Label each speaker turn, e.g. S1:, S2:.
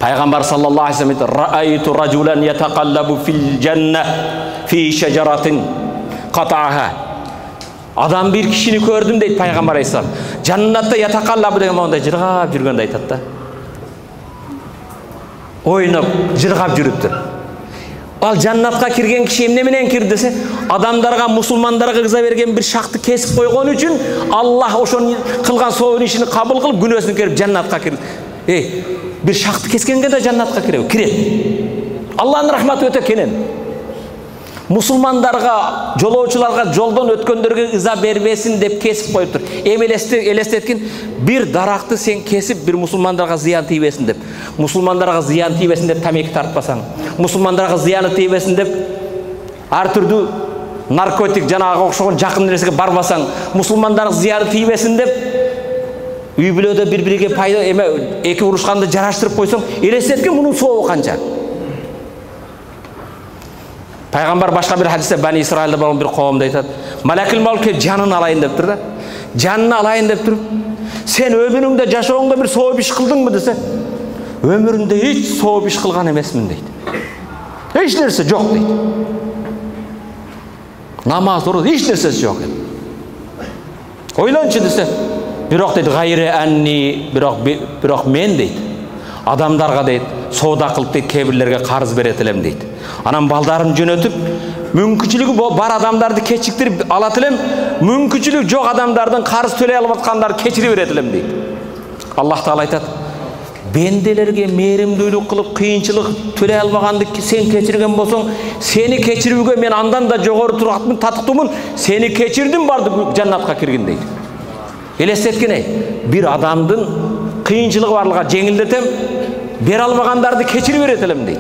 S1: Пайғамбар саллаллаху алейхи ва саллям раайту ражулан ятақаллабу фил жанна фи шажаратин қатаха. Адам bir kişini gördüm deydi Пайғамбар алейхиссалам. Jannatta ятақаллабу деген мындай жырғап жүргенде айтады да. Ойнап, жырғап жүрүптүр. Ал жаннатқа кирген киши эмне менен кирди десе, адамдарга, мусулмандарга кыза берген бир шакты кесип койгон үчүн Аллах ошону кылган соовун ишин кабыл кылып, күнөөсүн керип жаннатка кирди. Bir şahtı keskenge de cennatқа kirет. Allah'ın rahmeti öte kenen. Musulmanlarga, jolоочуларга, жолдон өткөндөргө ыза бербесин деп kesip коюптур. Элестеткин bir даракты сен kesip bir musulmanlarga зыян тийбесин деп. Musulmanlarga зыян тийбесин деп тамеки тартпасаң, musulmanlarga зыяны тийбесин деп ар түрдүү наркотик жанага окшогон жакын нерсеге барбасаң, musulmanlarga зыяны тийбесин деп үй бүлөдө бири-бириге пайда эки урушканды жараштырып койсоң, элестеткен мунун сообу канча. Пайгамбар башка бир хадисте Бани Исраилде болгон бир коомду айтат. Малакил Маулке жанын алайын деп тур да. Жанын алайын деп туруп, сен өмүрүңдө жашооңдо бир сооп иш кылдыңбы десе, өмүрүмдө эч сооп иш кылган эмесмин дейт. Эч нерсе жок дейт. Намаз, ороз, эч нерсеси жок. Ойлончу десе, бирок дейт гайре анни, бирок мен дейт. Адамдарга дейт, соода кылып дейт, кебирлерге карыз берет элем дейт. Анан балдарын жөнөтүп, мүмкүнчүлүгү бар адамдарды кечиктирип алат элем, мүмкүнчүлүгү жок адамдардын карыз төлөй албай аткандарын кечирип берет элем дейт. Аллах Таала айтат, бенделерге мээримдүүлүк кылып кыйынчылык төлөй албаганды сен кечирген болсоң, сени кечирүүгө мен андан да жогору турактымын, татыктуумун, сени кечирдим барды жаннатка киргин дейт. Элестеткене, bir адамдын кыйынчылыгы барлыгы жеңилдетем, бере албагандарды кечирип берет элем дейт.